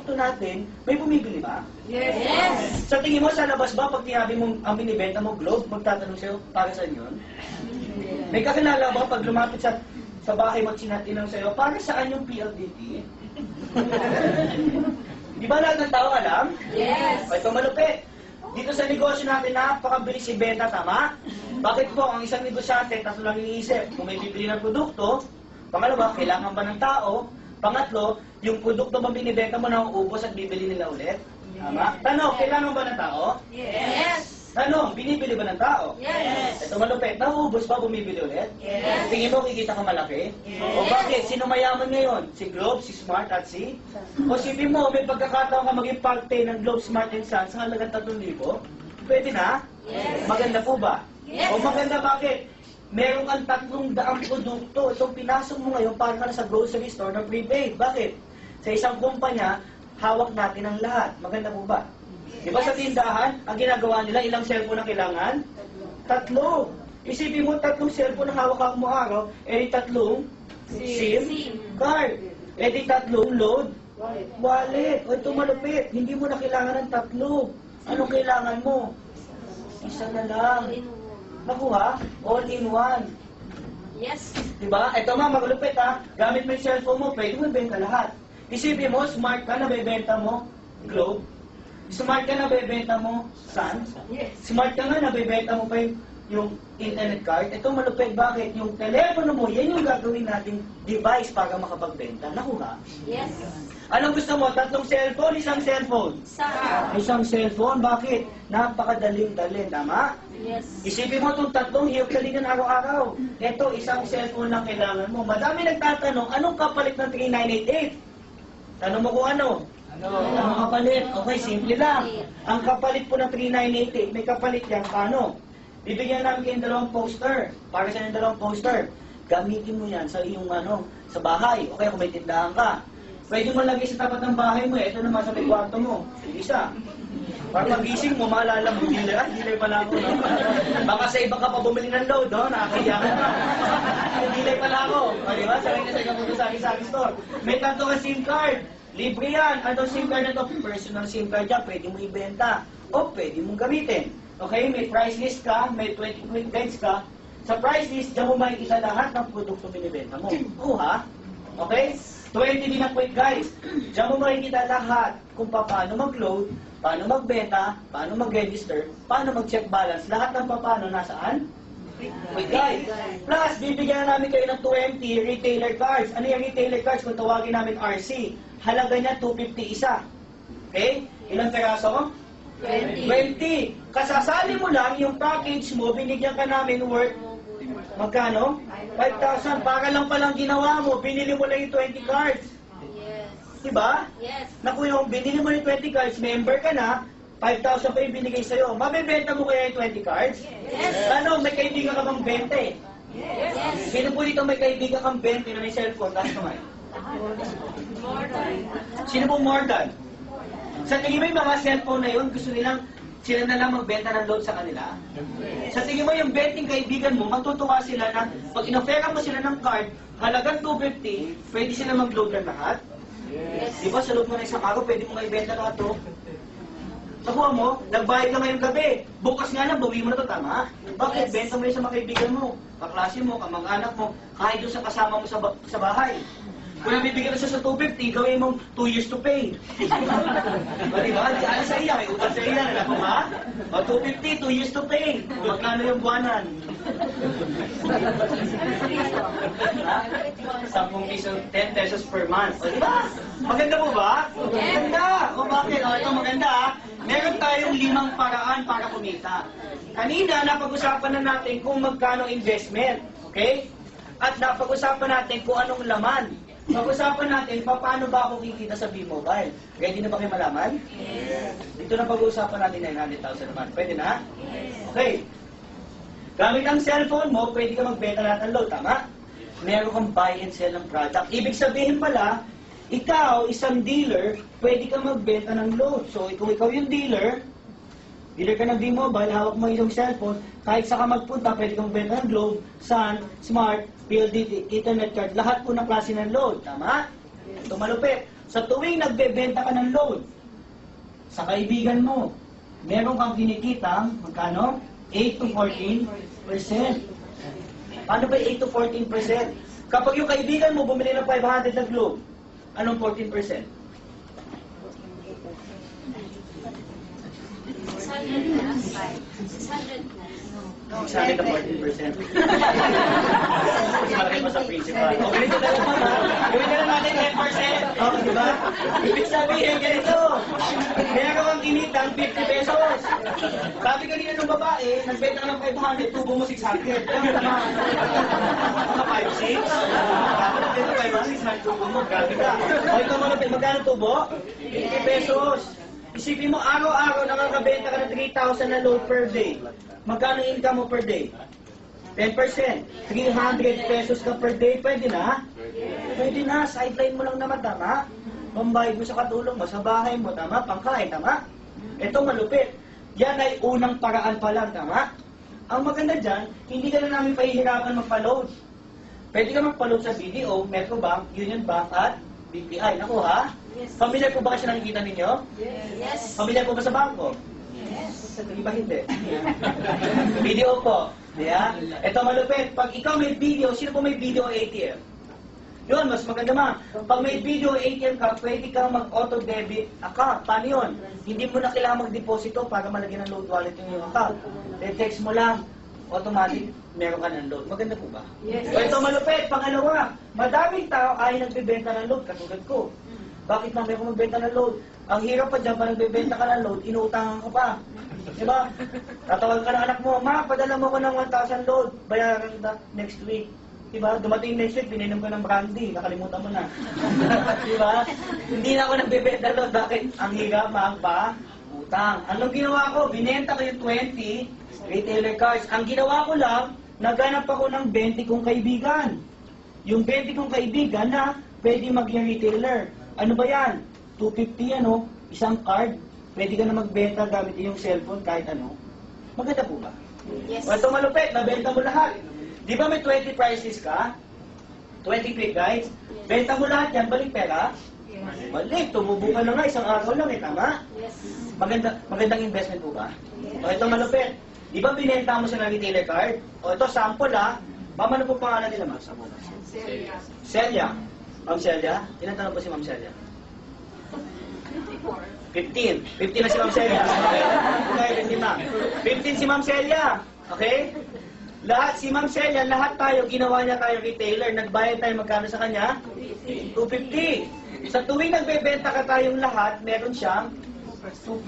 produkto natin, may bumibili ba? Yes. Sa tingin mo, sa labas ba, pag tinabi mo ang binibenta mo, Globe, magtatanong sa'yo, para saan yun? May kakilala ba pag lumapit sa bahay mo at sinatinong sa'yo, para saan yung PLDT? Di ba lahat ng tao alam? Yes. O ito malupit. Dito sa negosyo natin, napakabilis ibenta, tama? Bakit po, ang isang negosyante, tatlo lang iniisip, kung may bibili ng produkto, pangalawa, kailangan ba ng tao? Pangatlo, yung produkto ba binibenta mo na uubos at bibili nila ulit? Tama? Tanong, kailangan ba ng tao? Yes. Tanong, binibili ba ng tao? Yes. Ito malupit, nauubos ba bumibili ulit? Yes. Tingin mo, kikita ka malaki? Yes. O bakit? Sino mayaman ngayon? Si Globe, si Smart, at si? O sipin mo, may pagkakataon ka maging parte ng Globe, Smart, and Sons sa halagang 3,000? Pwede na? Yes. Maganda po ba? Yes. O maganda bakit? Meron kang 300 produkto. Itong pinasok mo ngayon para ka na sa grocery store na prepaid. Bakit? Sa isang kumpanya, hawak natin ang lahat. Maganda po ba? Di ba sa tindahan, ang ginagawa nila, ilang cellphone ang kailangan? 3. Isipin mo, 3 cellphone na hawak mo araw, eh 3 SIM card. Eh 3 load wallet. O ito malupit, hindi mo na kailangan ng 3. Anong kailangan mo? Isa na lang. Nakuha? All in one. Yes. Diba? Ito nga, malupit ha. Gamit mo yung cellphone mo, pwede mo ibenta lahat. Isipin mo, smart ka, nabibenta mo Globe. Smart ka, nabibenta mo Sun. Yes. Smart ka nga, nabibenta mo pa yung internet card. Ito malupit, bakit? Yung telepono mo, yan yung gagawin nating device para makapagbenta. Nakuha? Yes. Anong gusto mo? 3 cellphone, 1 cellphone? Sa. 1 cellphone, bakit? Napakadaling-dalin, tama? Yes. Isipin mo itong 3, hiyop-kalingan araw-araw. Ito, 1 cellphone lang kailangan mo. Madami nagtatanong, anong kapalit ng 3988? Tanong mo kung ano? Anong kapalit? Okay, simple lang. Ang kapalit po ng 3988, may kapalit yan, paano? Bibigyan namin kayo ng 2 poster. Para sa yung 2 poster, gamitin mo yan sa iyong sa bahay. Okay, kung may tindahan ka. Pwede mo lagay sa tapat ng bahay mo, ito naman sa may kwarto mo. Isa. Para magising mo, maalala mo, dealer pala ako, no? Baka sa iba ka pa bumili ng load, no? Nakakaya ka na. Dealer pala ako. O, diba? Sabi na sa ikaw sa store. May 3 ka SIM card. Libre yan. Anong SIM card na to? Personal SIM card yan. Pwede mo ibenta. O pwede mong gamitin. Okay? May price list ka. May 20 quick guides ka. Sa price list, diyan mo makikita lahat ng produkto binibenta mo. Ha? Okay? 20 din ang quick guides. Diyan mo makikita lahat kung paano mag-load, paano magbenta, paano mag-register, paano mag-check balance. Lahat ng paano nasaan? Quick guide. Plus, bibigyan na namin kayo ng 20 retailer cards. Ano yung retailer cards? Kung tawagin namin RC. Halaga niya 250 isa. Okay? Ilang peraso? 20. Kasasali mo lang yung package mo, binigyan ka namin worth magkano? 5,000. Para lang palang ginawa mo, binili mo lang yung 20 cards. Yes. Diba? Yes. Naku, yung binili mo yung 20 cards, member ka na, 5,000 pa yung binigay sa'yo. Mabibenta mo kaya yung 20 cards? Yes. Ano, may kaibigan ka bang 20? Yes. Sino po dito may kaibigan kang 20 na may cellphone? Taas naman. More than. Sino po more than? Sa tingin mo yung mga cellphone na yun, gusto nilang sila na lang magbenta ng load sa kanila? Sa tingin mo yung 20 kaibigan mo, matutuwa sila na pag inofera mo sila ng card, halagang 250, pwede sila mag-load ng lahat? Yes. Di ba sa loob mo na isang araw, pwede mo maibenta lahat to? Nakuha mo, nagbayad ka ngayong gabi. Bukas nga lang, bawi mo na to, tama? Bakit? Yes. Benta mo yun sa mga kaibigan mo, kaklase mo, kamag-anak mo, kahit doon sa kasama mo sa bahay. Kung nabibigyan na siya sa 250, gawin mong 2 years to pay. O diba? Di alam sa iya, may utang sa iya. Alam mo ba? O 250, 2 years to pay. Magkano yung buwanan? 10 piso, 10 pesos per month. O diba? Maganda po ba? Maganda! O bakit? O ito maganda ha. Meron tayong 5 paraan para kumita. Kanina, napag-usapan na natin kung magkano investment. Okay? At napag-usapan natin kung anong laman. Pag-usapan natin, paano ba ako kikita sa B-Mobile? Ready na ba kayo malaman? Yes. Dito na pag-uusapan natin 900,000 naman. Pwede na? Okay. Gamit ang cellphone mo, pwede ka magbenta lahat ng load, tama? Meron kang buy and sell ng product. Ibig sabihin pala, ikaw, isang dealer, pwede ka magbenta ng load. So, kung ikaw yung dealer ka ng B-Mobile, hawak mo yung cellphone, kahit saan ka magpunta, pwede kang magbenta ng Globe, Sun, Smart, PLDT, Internet card, lahat po ng klase ng load. Tama? Ito malupit. Sa tuwing nagbebenta ka ng load, sa kaibigan mo, meron kang kinikitang, magkano? 8 to 14%. Paano ba 8 to 14%? Kapag yung kaibigan mo bumili ng 500 na globe, anong 14%? 600 na 14%. Mas malaki pa sa principal. O, ganito na lang ha. Gawin na lang natin 10%. O, di ba? Ibig sabihin, ganito. Meron kang kinitang 50 pesos. Sabi kanina ng babae, nagbenta ka ng 500, tubo mo 600. Ano naman? Mga 5-6? Dapat nagbenta 500, 600 tubo mo. Grabe ka. O, ito mo magkano tubo? 50 pesos. Isipin mo, araw-araw nakakabenta ka ng 3,000 na load per day. Magkano income mo per day? 10%. 300 pesos ka per day. Pwede na? Pwede na. Sideline mo lang naman, tama? Pambayad mo sa katulong mo, sa bahay mo, tama? Pangkain, tama? Ito malupit. Yan ay unang paraan pa lang, tama? Ang maganda dyan, hindi ka na namin pahihirapan magpa-load. Pwede ka magpa-load sa BDO, Metrobank, Union Bank, at BPI. Naku ha? Yes. Familiar po ba kasi nakikita ninyo? Yes. Familiar po ba sa bangko? Yes. Iba hindi. Video po. Yeah? Ito malupit. Pag ikaw may video, sino po may video ATM? Yun, mas maganda ma. Pag may video ATM ka, pwede kang mag-auto-debit account. Paano yun? Hindi mo na kailangan mag-deposito para malagyan ng load wallet yung iyong account. Then text mo lang, automatic, meron ka ng load. Maganda po ba? Yes. O ito malupit. Pangalawa, madaming tao ay nagbebenta ng load, katulad ko. Bakit mami ako magbenta ng load? Ang hirap pa dyan, pa nagbebenta ka ng load, inuutangan ka pa. Diba? Tatawagan ka ng anak mo, ma, padala mo ko ng 1,000 load, bayaran na next week. Diba? Dumating next week, pininom ko ng brandy, nakalimutan mo na. Diba? Hindi na ako nagbebenta ng load, bakit? Ang hirap, pa utang. Anong ginawa ko? Binenta ko yung 20 retailer cards. Ang ginawa ko lang, naghanap ako ng 20 kong kaibigan. Yung 20 kong kaibigan na pwede maging retailer. Ano ba yan? 250 ano? Isang card. Pwede ka na magbenta gamit yung cellphone kahit ano. Maganda po ba? Yes. O ito malupit, nabenta mo lahat. Di ba may 20 prices ka? 20 quick guides? Benta mo lahat yan, balik pera? Balik, tumubo ka na nga, isang araw lang tama? Yes. Magandang investment po ba? O ito malupit. Di ba binenta mo sa retailer card? O ito sample Mama, ano po pangalan nila, ma'am? Celia. Celia. Ma'am Celia? Ilan taon po si Ma'am Celia? 15. 15 na si Ma'am Celia. Okay, 15 na. 15 si Ma'am Celia. Okay? Si Ma'am Celia, lahat tayo, ginawa niya tayo retailer. Nagbayad tayo magkano sa kanya? 250. Sa tuwing nagbebenta ka tayong lahat, meron siyang 2%.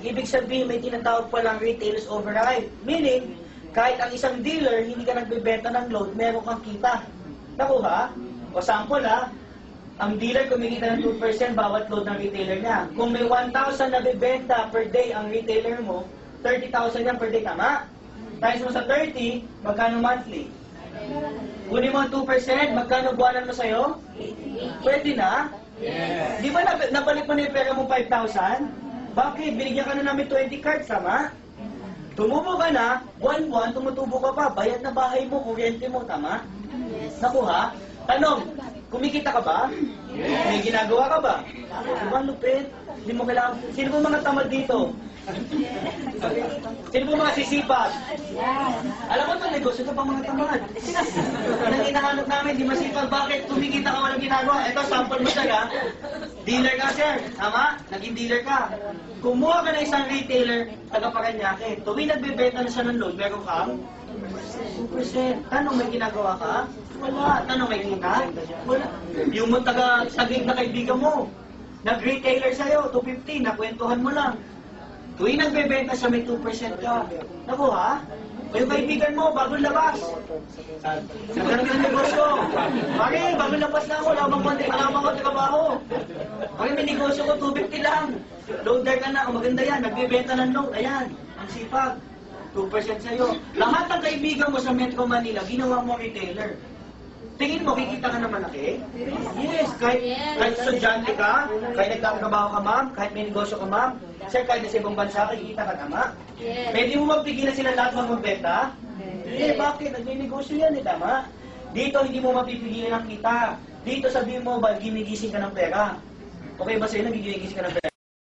Ibig sabihin, may tinatawag palang retailers override. Meaning, kahit ang isang dealer, hindi ka nagbebenta ng load, meron kang kita. Nakuha? O sample ang dealer kumikita ng 2% bawat load ng retailer niya. Kung may 1,000 na bibenta per day ang retailer mo, 30,000 yan per day, tama? Times mo sa 30, magkano monthly? Kunin mo ang 2%, magkano buwanan mo sa'yo? Pwede na? Yes. Di ba nabalik mo na yung pera mo 5,000? Bakit? Binigyan ka na namin 20 cards, tama? Tumubo ka na, buwan-buwan, tumutubo ka pa, bayad na bahay mo, kuryente mo, tama? Yes. Nakuha? Tanong, kumikita ka ba? Yes. May ginagawa ka ba? Diba, lupit? Hindi mo kailangan. Sino po mga tamad dito? Sino po mga sisipag? Alam mo ito, negosyo ito pa mga tamad. Nang hinahanap namin, di masipag. Bakit? Kumikita ka, walang ginagawa. Ito, sample mo talaga. Dealer ka, sir. Tama? Naging dealer ka. Kumuha ka na isang retailer, taga-Paranaque. Tuwing nagbebenta na siya ng load, meron kang 2%. Tanong, may ginagawa ka? Wala. Tanong, may kita? Wala. Yung mo taga-saging na kaibigan mo, nag-retailer sa'yo, 250, nakwentuhan mo lang. Tuwing nagbebenta siya, may 2% ka. Nakuha? O yung kaibigan mo, bagong labas. Nagkaroon ng negosyo. Pare, bagong labas na ako, lamang ko trabaho. Pare, may negosyo ko, 250 lang. Loader ka na, o maganda yan, nagbebenta ng load, ayan, ang sipag. 2% sa'yo. Lahat ng kaibigan mo sa Metro Manila, ginawa mo retailer. Tingin mo, kikita ka na malaki? Yes, kahit estudyante ka, kahit nagtatrabaho ka, ma'am, kahit may negosyo ka, ma'am, sir, kahit sa ibang bansa, kikita ka, tama? Yes. Pwede mo magpigilan sila lahat magbenta? Bakit? Nagme-negosyo yan, tama? Dito, hindi mo mapipigilan ang kita. Dito, sabihin mo, ginigising ka ng pera. Okay ba sa'yo, nagigigis ka ng pera?